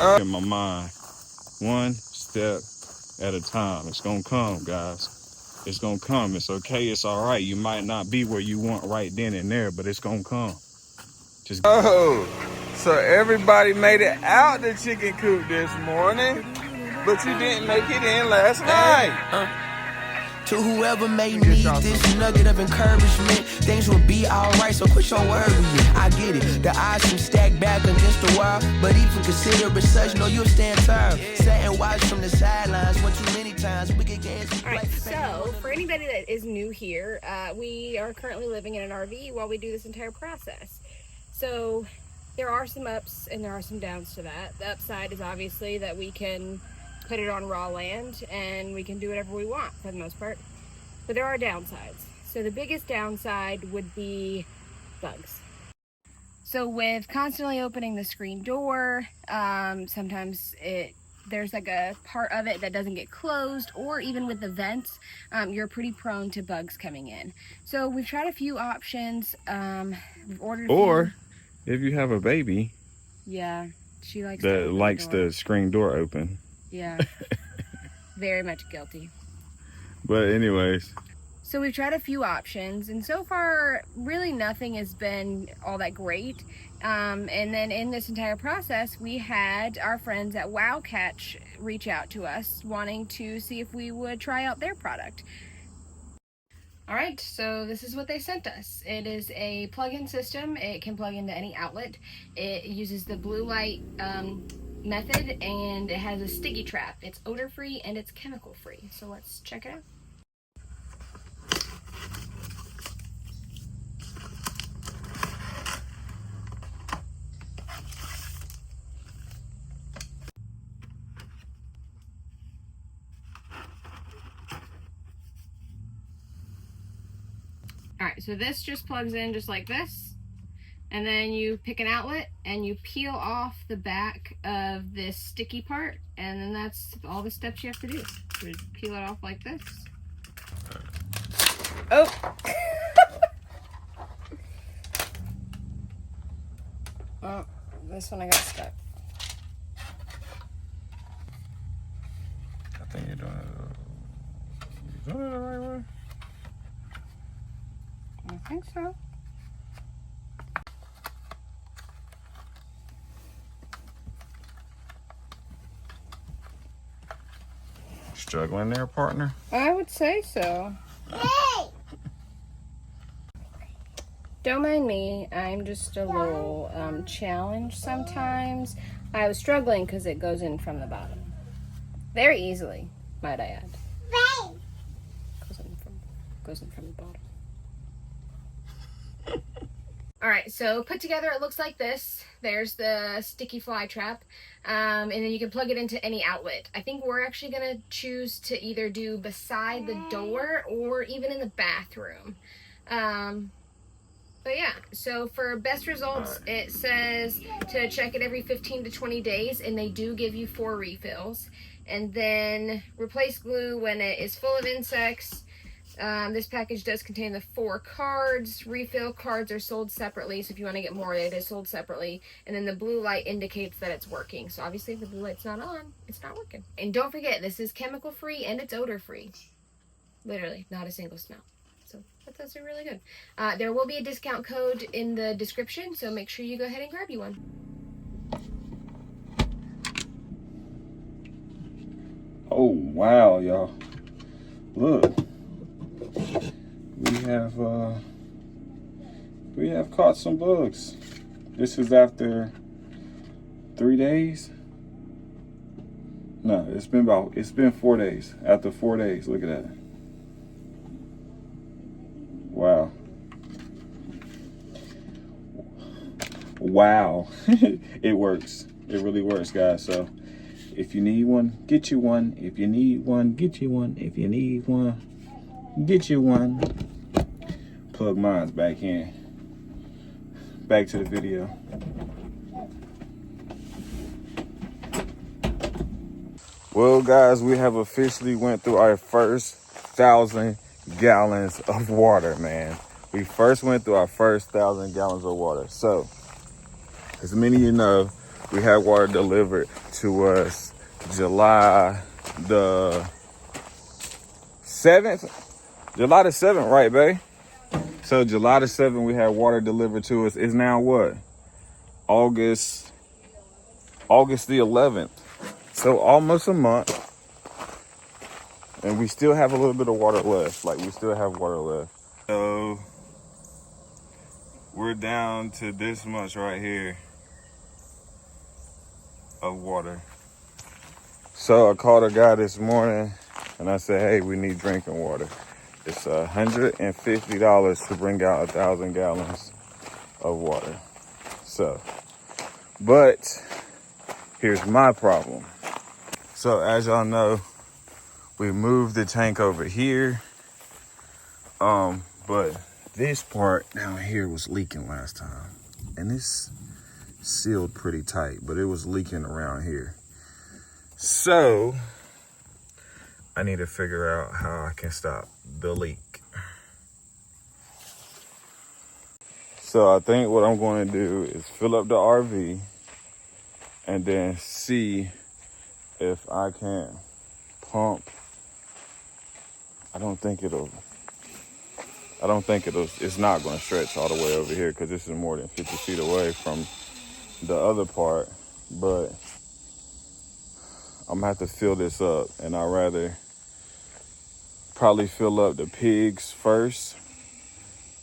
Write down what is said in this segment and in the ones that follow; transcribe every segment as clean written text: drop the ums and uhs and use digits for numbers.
In my mind, one step at a time. It's gonna come, guys. It's gonna come. It's okay. It's all right. You might not be where you want right then and there, but it's gonna come. Just so everybody made it out the chicken coop this morning, but you didn't make it in last night. To whoever may need this nugget of encouragement, things will be alright, so quit your worrying. I get it, the odds seem stacked back against the wall, but even consider it such, no, you'll stand firm. Sit and watch from the sidelines, one too many times, we get games. Alright, so for anybody that is new here, we are currently living in an RV while we do this entire process. So there are some ups and there are some downs to that. The upside is obviously that we can put it on raw land and we can do whatever we want for the most part, but there are downsides. So the biggest downside would be bugs. So with constantly opening the screen door, sometimes there's like a part of it that doesn't get closed, or even with the vents, you're pretty prone to bugs coming in. So we've tried a few options. We've ordered if you have a baby, yeah, she likes the screen door open. Yeah, very much guilty. But anyways. So we've tried a few options, and so far, really nothing has been all that great. And then in this entire process, we had our friends at Wow Catch reach out to us, wanting to see if we would try out their product. All right, so this is what they sent us. It is a plug-in system. It can plug into any outlet. It uses the blue light method, and it has a sticky trap. It's odor-free and it's chemical-free. So let's check it out. All right, so this just plugs in just like this. And then you pick an outlet and you peel off the back of this sticky part, and then that's all the steps you have to do. So you peel it off like this. Oh! Oh, this one I got stuck. I think you're doing it the right way. I think so. Struggling there, partner? I would say so. Hey! Don't mind me. I'm just a little challenged sometimes. I was struggling because it goes in from the bottom. Very easily, might I add. Goes in from the bottom. Alright, so put together it looks like this. There's the sticky fly trap, and then you can plug it into any outlet. I think we're actually going to choose to either do beside the door or even in the bathroom. But yeah, so for best results, it says to check it every 15 to 20 days, and they do give you 4 refills. And then replace glue when it is full of insects. This package does contain the 4 cards. Refill cards are sold separately, so if you want to get more, it is sold separately. And then the blue light indicates that it's working. So obviously if the blue light's not on, it's not working. And don't forget, this is chemical free and it's odor free. Literally, not a single smell. So that's really good. There will be a discount code in the description, so make sure you go ahead and grab you one. Oh wow, y'all. Look. We have caught some bugs. This is after 3 days. No, it's been 4 days. After 4 days, look at that. Wow. Wow. It works. It really works, guys. So if you need one, get you one. If you need one, get you one. If you need one, get you one. Plug mine back in. Back to the video. Well, guys, we have officially went through our first 1,000 gallons of water, man. We first went through our first 1,000 gallons of water. So, as many of you know, We had water delivered to us July the 7th. July the 7th, right, babe? So July the 7th, we had water delivered to us. It's now what? August the 11th. So almost a month. And we still have a little bit of water left. Like, we still have water left. So we're down to this much right here of water. So I called a guy this morning and I said, hey, we need drinking water. It's $150 to bring out 1,000 gallons of water. So, but here's my problem. So as y'all know, we moved the tank over here. But this part down here was leaking last time. And it's sealed pretty tight, but it was leaking around here. So I need to figure out how I can stop the leak. So I think what I'm going to do is fill up the RV and then see if I can pump. It's not going to stretch all the way over here because this is more than 50 feet away from the other part. But I'm going to have to fill this up, and I'd rather probably fill up the pigs first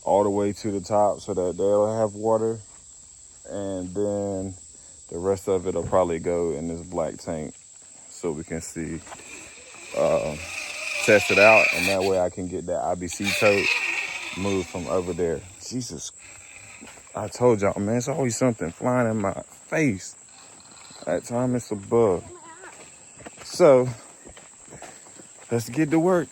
all the way to the top so that they'll have water. And then the rest of it will probably go in this black tank so we can see, test it out. And that way I can get that IBC tote moved from over there. Jesus, I told y'all, man, it's always something flying in my face. That time it's a bug. So let's get to work.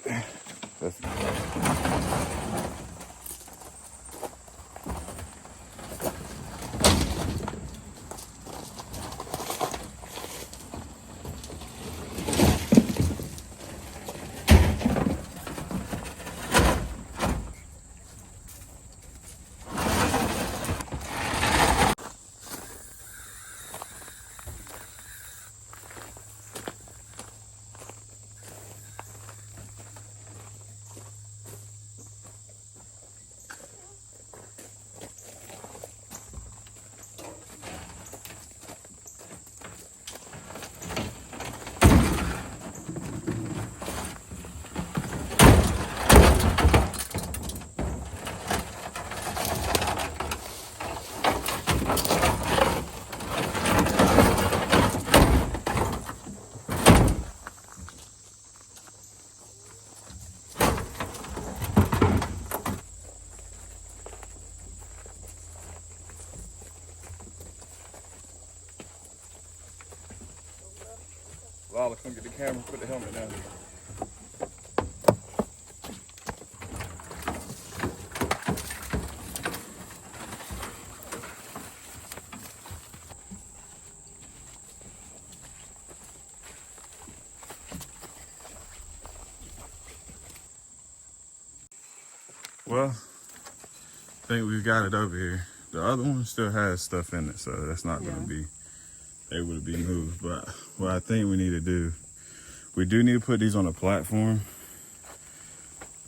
Lala, come get the camera, put the helmet down. Well, I think we've got it over here. The other one still has stuff in it, so that's not going to be able to be moved. But what I think we need to do, we do need to put these on a platform,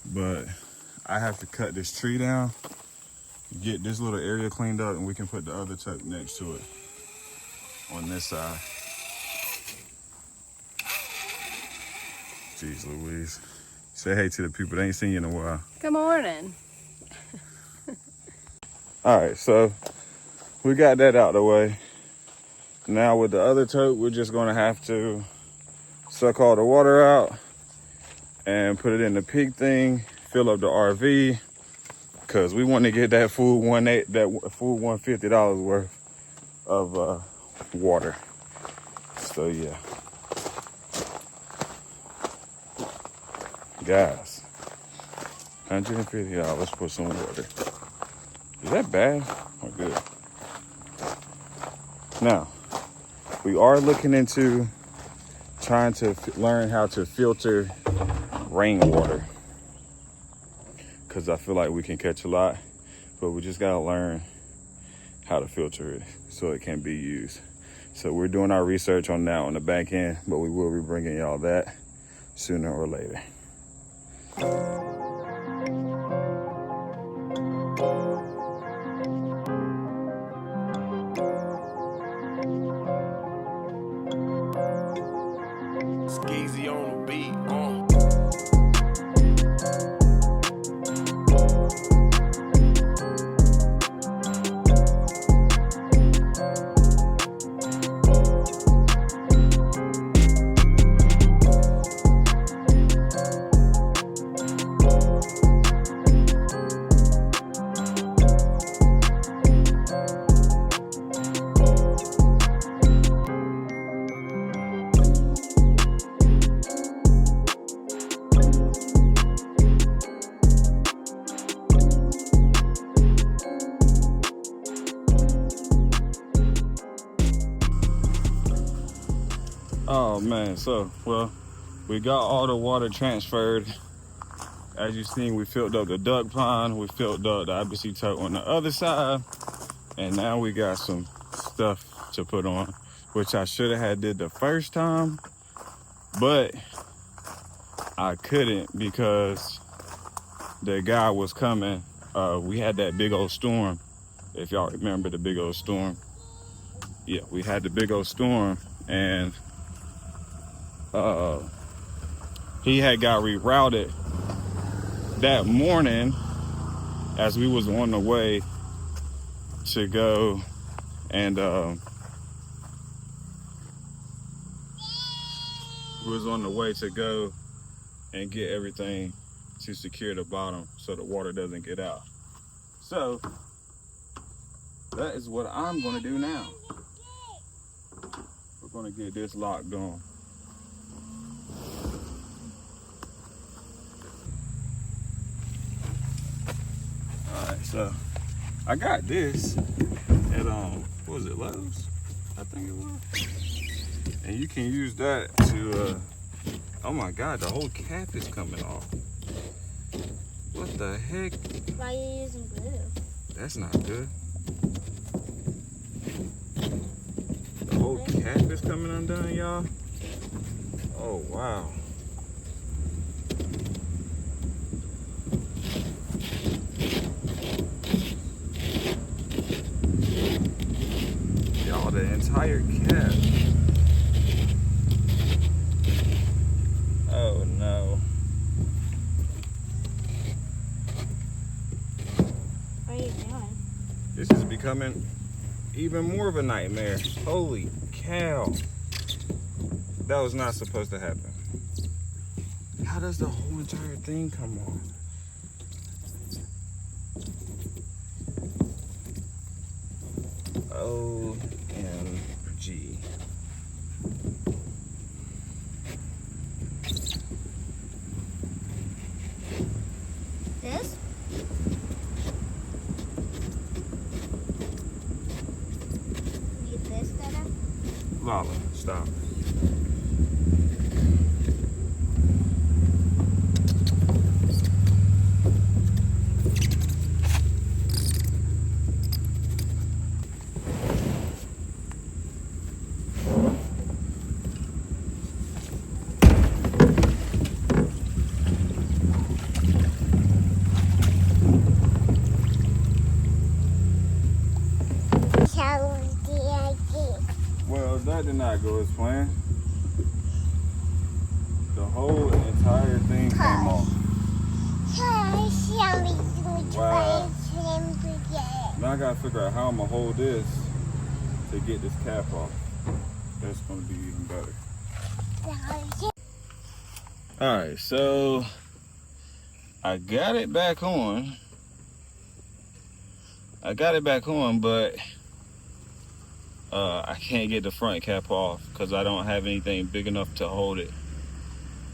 but I have to cut this tree down, get this little area cleaned up, and we can put the other tuck next to it on this side. Jeez Louise. Say hey to the people. They ain't seen you in a while. Good morning. All right, so we got that out the way. Now with the other tote, we're just gonna have to suck all the water out and put it in the pig thing, fill up the RV, because we want to get that full $150 worth of water. So yeah. Guys, $150 for some water. Is that bad or good? Now, we are looking into trying to learn how to filter rainwater, because I feel like we can catch a lot, but we just gotta learn how to filter it so it can be used. So we're doing our research on that on the back end, but we will be bringing y'all that sooner or later. Skeezy on the beat, Oh man, so, well, we got all the water transferred. As you seen, we filled up the duck pond, we filled up the IBC tote on the other side, and now we got some stuff to put on, which I should have had did the first time, but I couldn't because the guy was coming. We had that big old storm, if y'all remember the big old storm. Yeah, we had the big old storm, and he had got rerouted that morning as we was on the way to go and we was on the way to go and get everything to secure the bottom so the water doesn't get out. So that is what I'm gonna do now. We're gonna get this locked on. Alright, so I got this at what was it, Lowe's? I think it was. And you can use that to oh my god, the whole cap is coming off. What the heck? Why are you using glue? That's not good. The whole cap is coming undone, y'all. Oh wow. Y'all, the entire cap. Oh no. What are you doing? This is becoming even more of a nightmare. Holy cow. That was not supposed to happen. How does the whole entire thing come off? OMG. This? Need this, Dada? Lala, stop. Well, that did not go as planned. The whole entire thing came off. Wow. Now I gotta figure out how I'm gonna hold this to get this cap off. That's gonna be even better. Alright, so I got it back on. But I can't get the front cap off because I don't have anything big enough to hold it.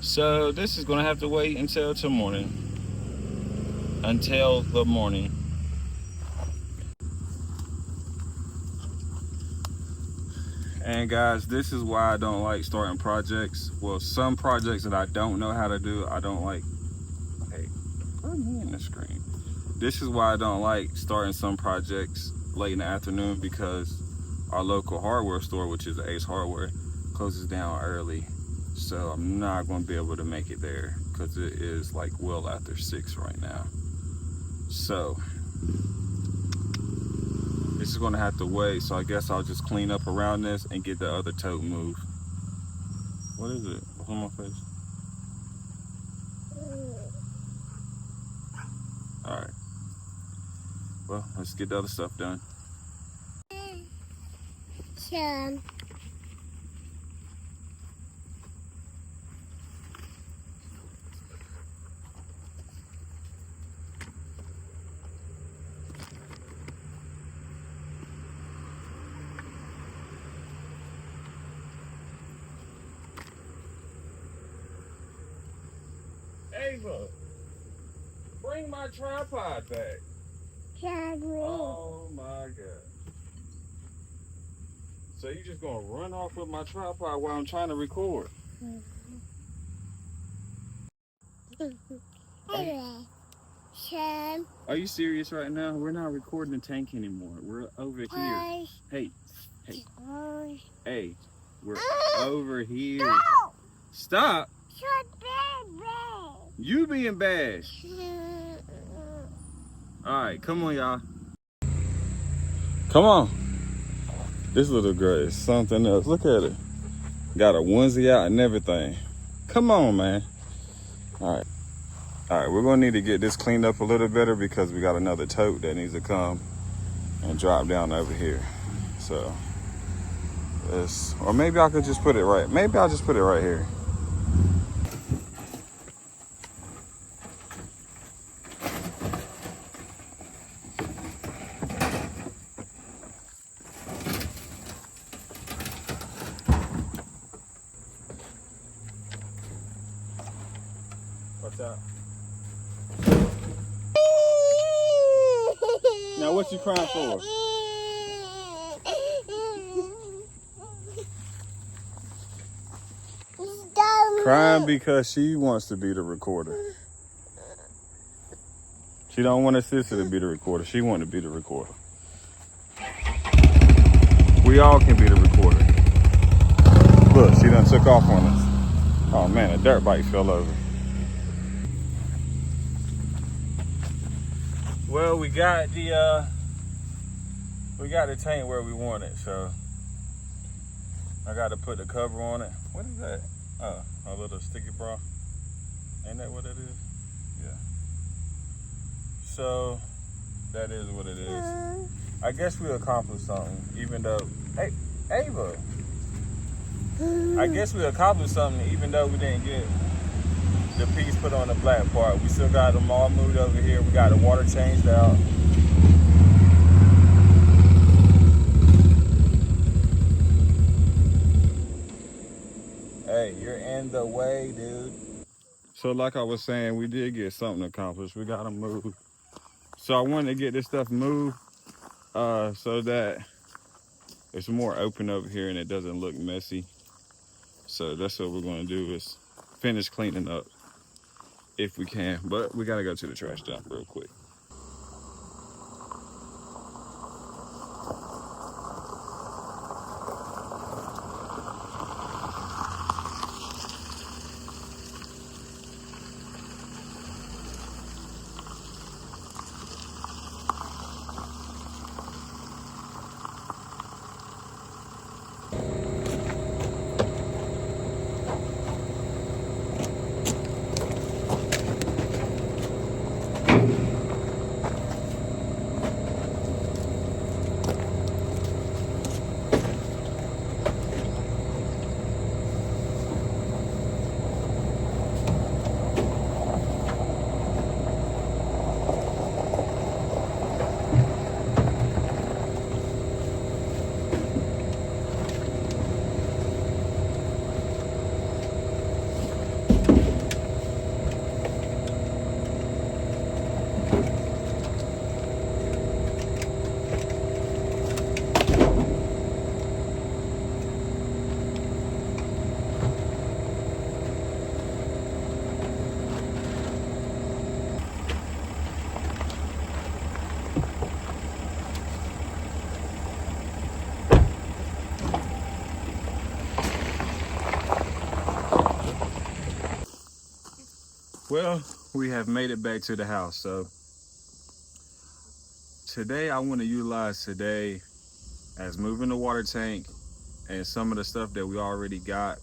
So this is gonna have to wait until the morning. And guys, this is why I don't like starting projects. Well, some projects that I don't know how to do, I don't like. Hey, put me in the screen. This is why I don't like starting some projects late in the afternoon, because our local hardware store, which is Ace Hardware, closes down early. So I'm not going to be able to make it there because it is like well after 6 right now. So this is going to have to wait. So I guess I'll just clean up around this and get the other tote moved. What is it? What's on my face? All right. Well, let's get the other stuff done. Sure. Ava, bring my tripod back. Oh my God. So you just gonna run off with my tripod while I'm trying to record? Are you serious right now? We're not recording the tank anymore. We're over here. Hey, we're over here. No! Stop. Bad. You being bad. All right, come on, y'all. Come on. This little girl is something else. Look at it. Got a onesie out and everything. Come on, man. All right, we're gonna need to get this cleaned up a little better because we got another tote that needs to come and drop down over here. So this, or maybe I could just put it right. Maybe I'll just put it right here. What's up? Now what you crying for? Crying because she wants to be the recorder. She don't want her sister to be the recorder. She wants to be the recorder. We all can be the recorder. Look, she done took off on us. Oh man, a dirt bike fell over. Well, we got the tank where we want it, so I got to put the cover on it. What is that? Oh, a little sticky bra. Ain't that what it is? Yeah. So that is what it is. I guess we accomplished something, even though, hey, Ava. I guess we accomplished something, even though we didn't get the piece put on the black part. We still got them all moved over here. We got the water changed out. Hey, you're in the way, dude. So like I was saying, we did get something accomplished. We got them moved. So I wanted to get this stuff moved so that it's more open over here and it doesn't look messy. So that's what we're going to do, is finish cleaning up if we can. But we got to go to the trash dump real quick. Well, we have made it back to the house. So today I want to utilize today as moving the water tank and some of the stuff that we already got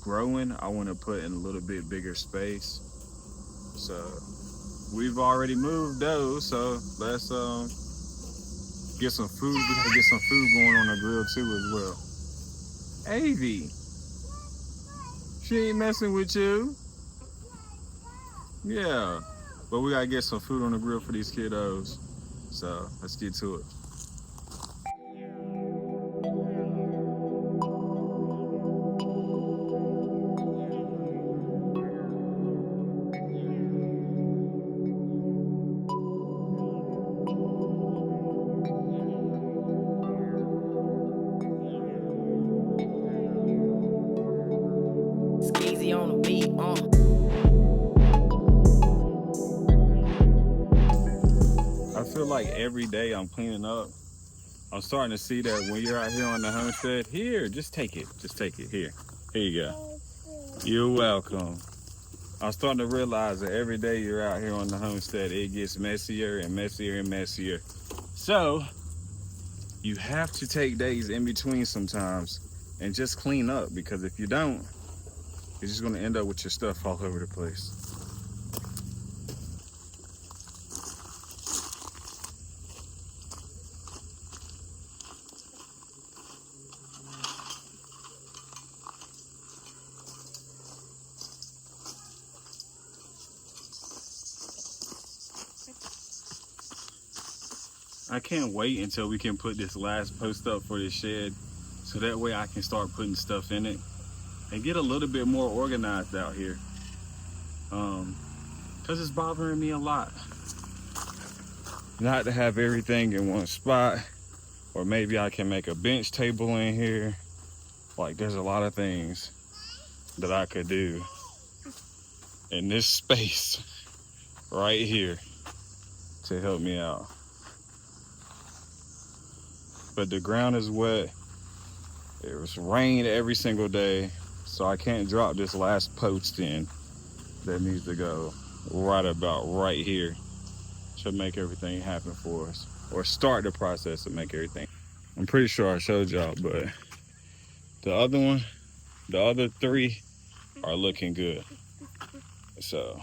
growing. I want to put in a little bit bigger space. So we've already moved those. So let's get some food. We gotta get some food going on the grill too as well. Avy, she ain't messing with you. Yeah, but we gotta get some food on the grill for these kiddos. So let's get to it. Skeezy on the beat, I feel like every day I'm cleaning up. I'm starting to see that when you're out here on the homestead, here, just take it. Just take it. Here you go. You're welcome. I'm starting to realize that every day you're out here on the homestead, it gets messier and messier and messier. So you have to take days in between sometimes and just clean up, because if you don't, you're just gonna end up with your stuff all over the place. I can't wait until we can put this last post up for this shed, so that way I can start putting stuff in it and get a little bit more organized out here. Cause it's bothering me a lot not to have everything in one spot. Or maybe I can make a bench table in here. Like, there's a lot of things that I could do in this space right here to help me out. But the ground is wet. It was rain every single day, so I can't drop this last post in that needs to go right about right here to make everything happen for us, or start the process to make everything. I'm pretty sure I showed y'all, but the other three are looking good. So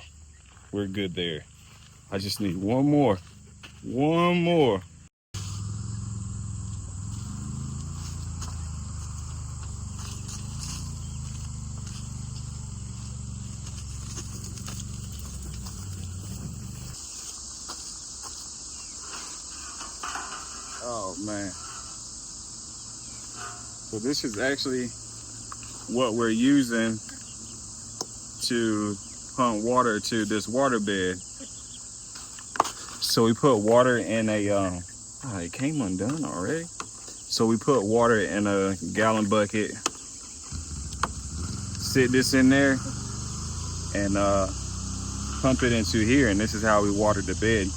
we're good there. I just need one more. Oh man. So this is actually what we're using to pump water to this water bed. So we put water in a, it came undone already. So we put water in a gallon bucket, sit this in there, and pump it into here. And this is how we water the bed.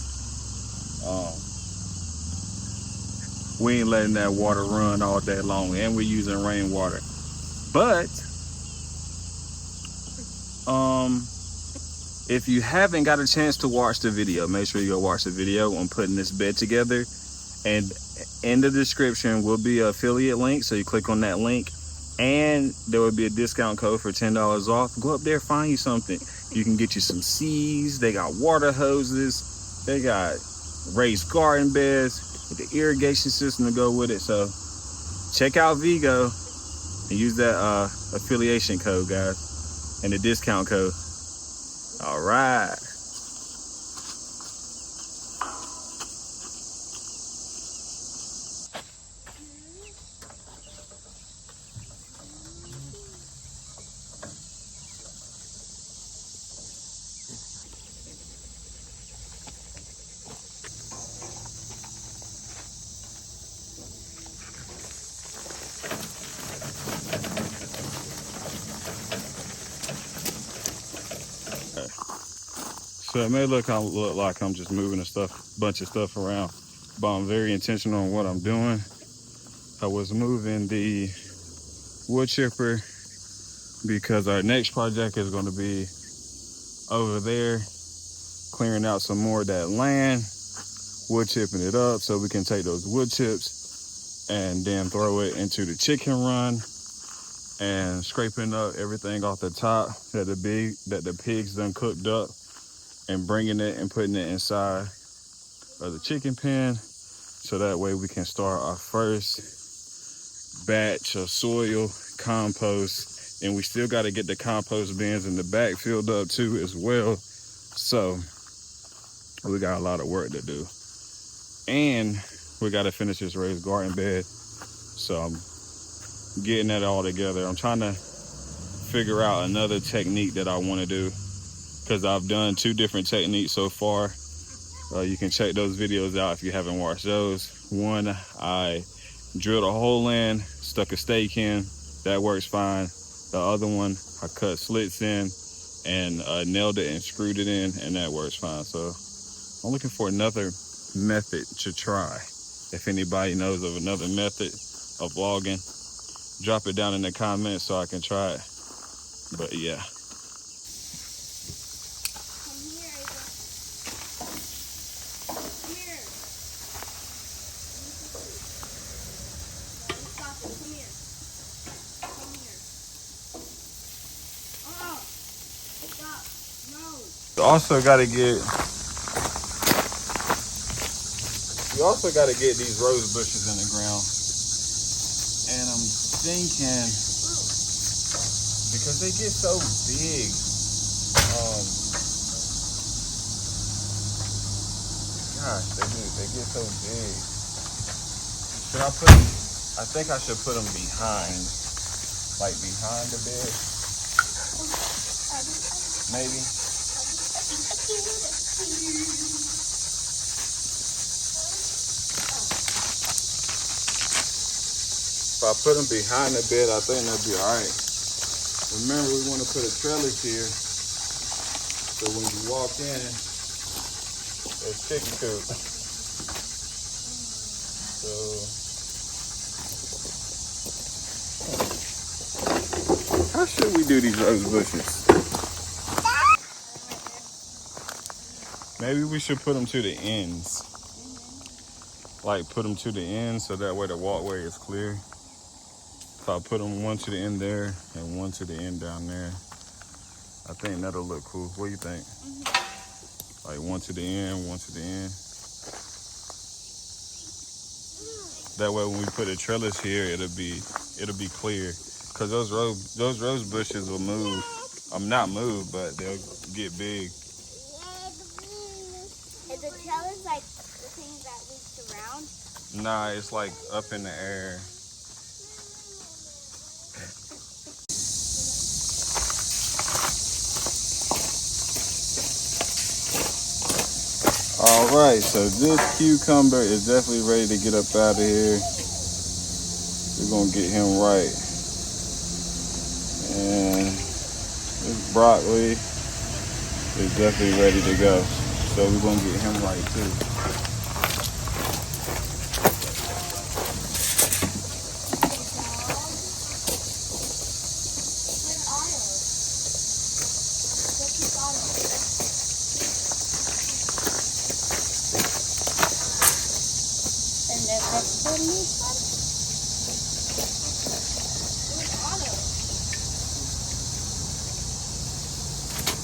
We ain't letting that water run all day long, and we're using rainwater. But if you haven't got a chance to watch the video, make sure you go watch the video on putting this bed together. And in the description will be an affiliate link, so you click on that link, and there will be a discount code for $10 off. Go up there, find you something. You can get you some seeds. They got water hoses. They got raised garden beds with the irrigation system to go with it. So check out Vigo and use that affiliation code, guys, and the discount code. All right. So it may look like I'm just moving a bunch of stuff around, but I'm very intentional on what I'm doing. I was moving the wood chipper because our next project is going to be over there, clearing out some more of that land, wood chipping it up so we can take those wood chips and then throw it into the chicken run and scraping up everything off the top that the pigs done cooked up and bringing it and putting it inside of the chicken pen so that way we can start our first batch of soil compost. And we still got to get the compost bins in the back filled up too as well. So we got a lot of work to do. And we got to finish this raised garden bed. So I'm getting that all together. I'm trying to figure out another technique that I want to do because I've done 2 different techniques so far. You can check those videos out if you haven't watched those. One, I drilled a hole in, stuck a stake in. That works fine. The other one, I cut slits in and nailed it and screwed it in, and that works fine. So I'm looking for another method to try. If anybody knows of another method of logging, drop it down in the comments so I can try it. But yeah. Also got to get these rose bushes in the ground. And I'm thinking, because they get so big, gosh, they get so big. Should I put them, I think I should put them behind the bed, maybe. If I put them behind the bed, I think that'll be all right. Remember, we want to put a trellis here, so when you walk in, there's chicken coop. So, how should we do these rose bushes? Maybe we should put them to the ends. Like put them to the end so that way the walkway is clear. If I put them one to the end there and one to the end down there, I think that'll look cool. What do you think? Like one to the end, one to the end. That way when we put a trellis here, it'll be clear. Cause those rose bushes will move. Not move, but they'll get big. Is the trellis like the thing that we surround? Nah, it's like up in the air. All right, so this cucumber is definitely ready to get up out of here. We're gonna get him right. And this broccoli is definitely ready to go. So we're gonna get him right too.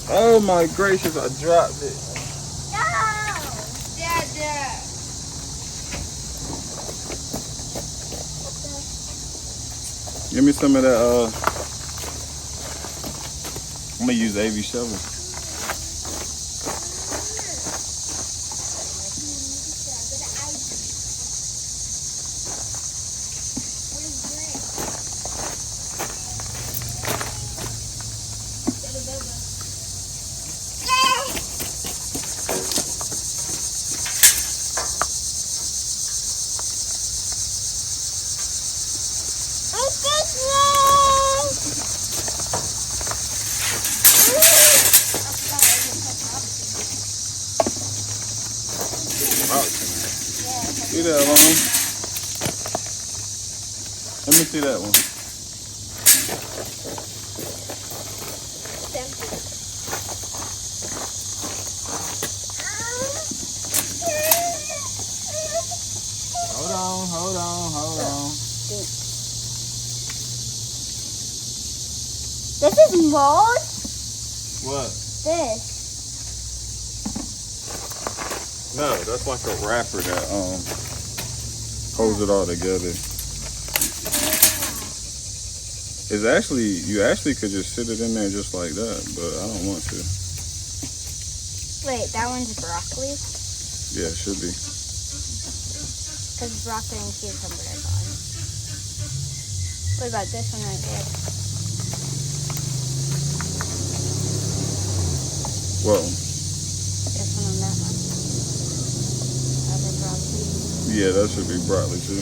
Oh my gracious, I dropped it. No! Dada! Give me some of that, I'm gonna use AV shovel. See that one? Let me see that one. This is mold? What? This. No, that's like a wrapper that holds it all together. It's actually, you actually could just sit it in there just like that, but I don't want to. Wait, that one's broccoli? Yeah, it should be. Because broccoli and cucumber are gone. What about this one right there? Whoa. This one on that one. Other broccoli. Yeah, that should be broccoli too.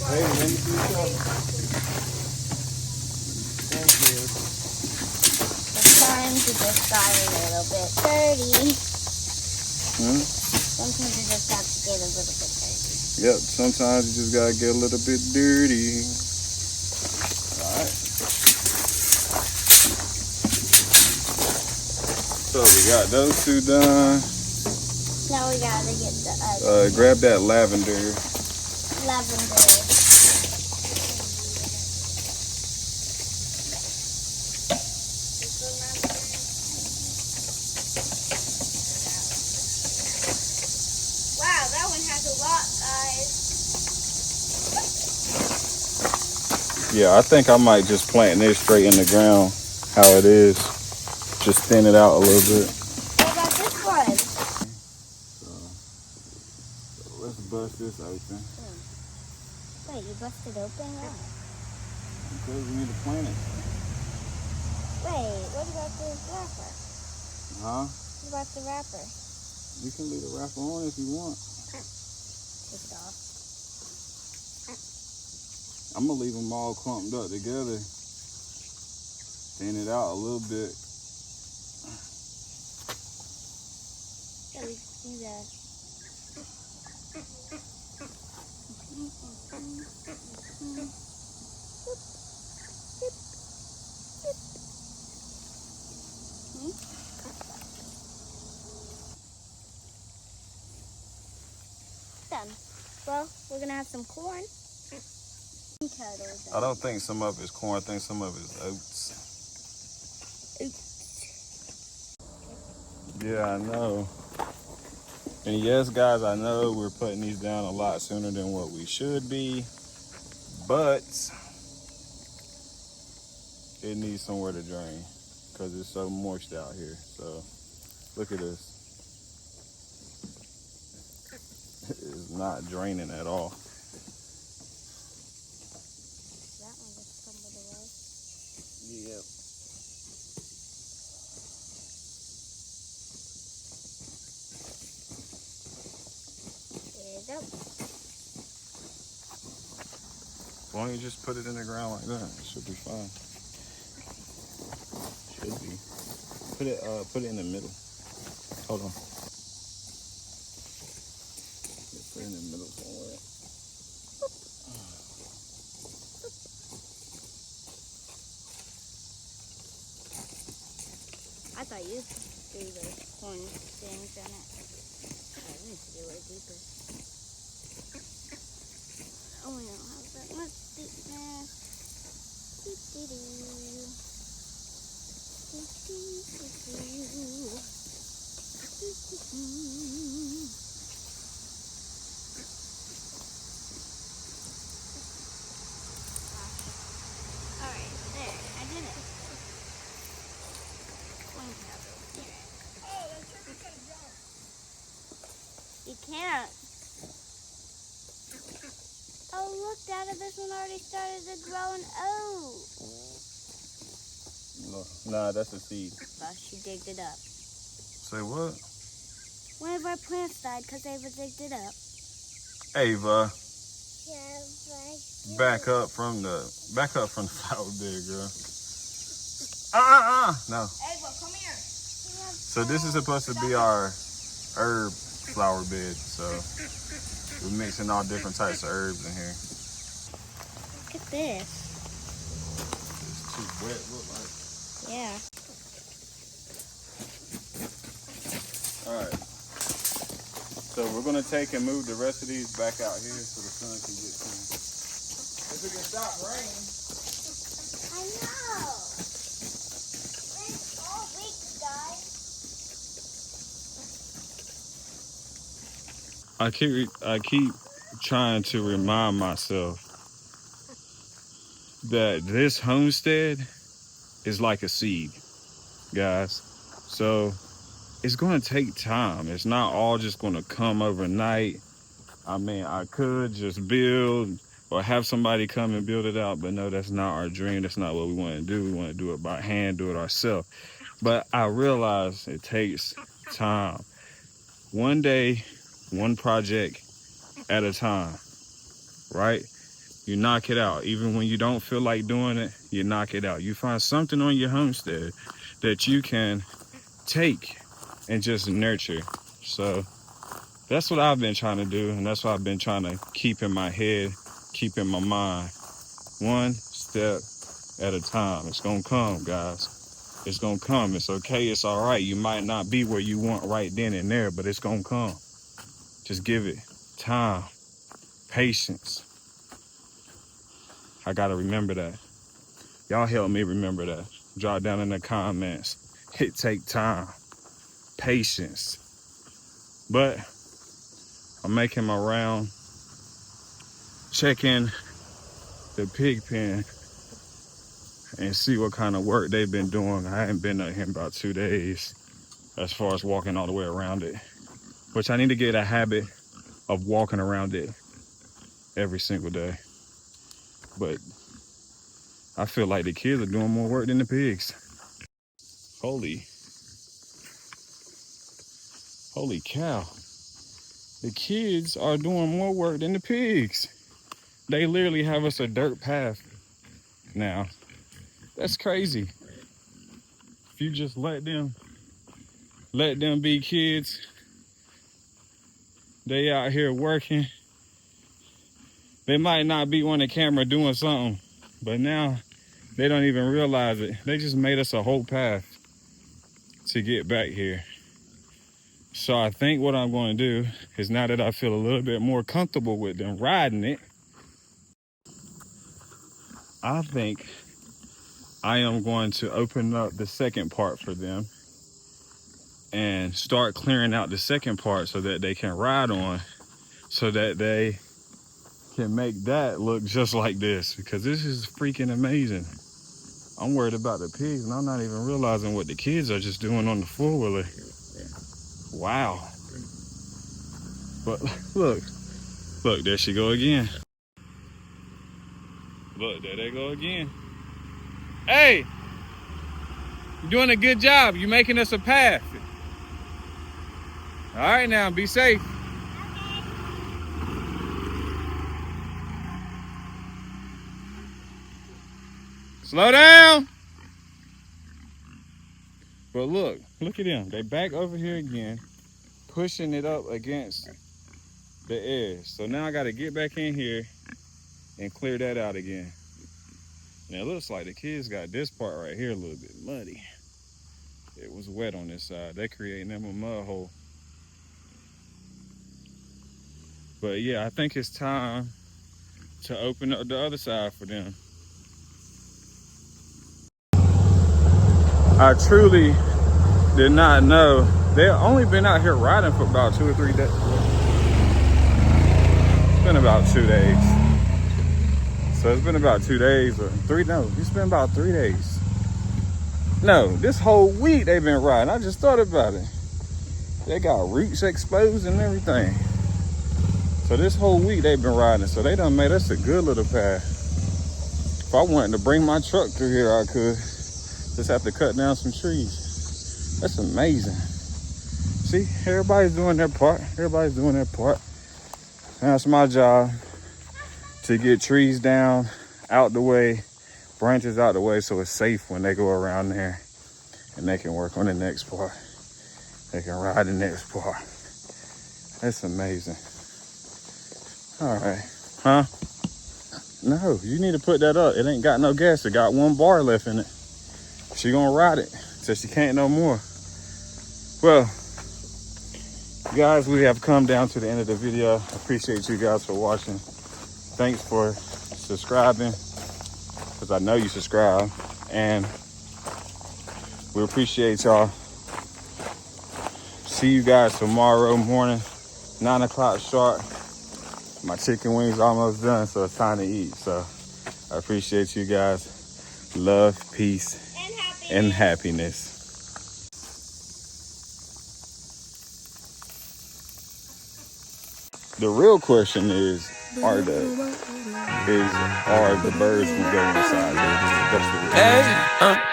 Hey, let me see your cup. Thank you. Sometimes it just got a little bit dirty. Hmm? Sometimes you just have to get a little bit dirty. Yep, sometimes you just gotta get a little bit dirty. Alright. So we got those two done. Now we gotta get the other. Grab that lavender. Lavender. Wow, that one has a lot, guys. Yeah, I think I might just plant this straight in the ground how it is. Just thin it out a little bit. What about this one? So let's bust this open. Wait, you busted open? Why? Because we need to plant it. Wait, what about the wrapper? Huh? What about the wrapper? You can leave the wrapper on if you want. Take it off. I'm gonna leave them all clumped up together. Thin it out a little bit. Yeah, we can do that. Done. Well, we're gonna have some corn. I don't think some of it's corn. I think some of it's oats. Yeah, I know. And yes, guys, I know we're putting these down a lot sooner than what we should be, but it needs somewhere to drain because it's so moist out here. So look at this. It's not draining at all. That one just tumbled away. Yep. There you go. Why don't you just put it in the ground like that? It should be fine. Should be. Put it in the middle. Hold on. Put it in the middle somewhere. I thought you threw the corn things in it. I need to do it deeper. Oh, we don't have that much deepness. Alright, there. I did it. One cover. Oh, that turkey's gonna jump. You can't. Oh, look, Dada, this one already started to grow an oat. Nah, that's a seed. Well, she digged it up. Say what? One of our plants died because Ava digged it up. Ava, Yeah, back up from the flower bed, girl. No. Ava, come here. So this is supposed to be our herb flower bed. So we're mixing all different types of herbs in here. Look at this. It's too wet, look like. Yeah. All right. So we're gonna take and move the rest of these back out here so the sun can get to them. If it can stop raining. It's all week, guys. I keep trying to remind myself that this homestead is like a seed, guys. So it's going to take time. It's not all just going to come overnight. I mean, I could just build or have somebody come and build it out, but no, that's not our dream. That's not what we want to do. We want to do it by hand, do it ourselves. But I realize it takes time. One day, one project at a time, right? You knock it out. Even when you don't feel like doing it, you knock it out. You find something on your homestead that you can take and just nurture. So that's what I've been trying to do, and that's what I've been trying to keep in my head, keep in my mind. One step at a time. It's gonna come, guys. It's gonna come. It's okay. It's all right. You might not be where you want right then and there, but it's gonna come. Just give it time, patience. I gotta remember that. Y'all help me remember that. Drop down in the comments. It take time, patience. But I'm making my round, checking the pig pen and see what kind of work they've been doing. I haven't been out here in about 2 days as far as walking all the way around it, which I need to get a habit of walking around it every single day. But I feel like the kids are doing more work than the pigs. Holy cow. The kids are doing more work than the pigs. They literally have us a dirt path now. That's crazy. If you just let them be kids, they out here working. They might not be on the camera doing something, but now they don't even realize it. They just made us a whole path to get back here. So I think what I'm going to do is, now that I feel a little bit more comfortable with them riding it, I think I am going to open up the second part for them and start clearing out the second part so that they can ride on, so that they can make that look just like this, because this is freaking amazing. I'm worried about the pigs, and I'm not even realizing what the kids are just doing on the four-wheeler. Wow. But look, there she go again. Look, there they go again. Hey, you're doing a good job. You're making us a path. All right, now, be safe. Slow down. But look at them. They back over here again, pushing it up against the edge. So now I got to get back in here and clear that out again. Now it looks like the kids got this part right here a little bit muddy. It was wet on this side. They're creating them a mud hole. But yeah, I think it's time to open up the other side for them. I truly did not know. They've only been out here riding for about 2 or 3 days. It's been about 2 days. So it's been about 2 days or 3, no, it's been about 3 days. No, this whole week they've been riding. I just thought about it. They got roots exposed and everything. So this whole week they've been riding. So they done made us a good little path. If I wanted to bring my truck through here, I could. Just have to cut down some trees. That's amazing. See, everybody's doing their part. Everybody's doing their part. Now it's my job to get trees down, out the way, branches out the way, so it's safe when they go around there and they can work on the next part. They can ride the next part. That's amazing. All right, huh? No, you need to put that up. It ain't got no gas. It got 1 bar left in it. She gonna ride it till she can't no more. Well, guys, we have come down to the end of the video. I appreciate you guys for watching. Thanks for subscribing. because I know you subscribe. And we appreciate y'all. See you guys tomorrow morning, 9 o'clock sharp. My chicken wings almost done, so it's time to eat. So I appreciate you guys. Love, peace, and happiness. The real question is, are the birds who go inside there? That's the real question.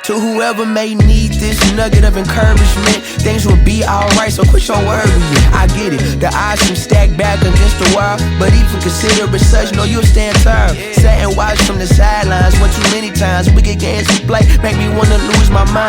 To whoever may need this nugget of encouragement, things will be alright, so quit your worrying. I get it, the odds seem stacked back against the wall, but even consider it such, know you'll stand tall. Sat and watch from the sidelines one too many times. Wicked games we play make me wanna lose my mind.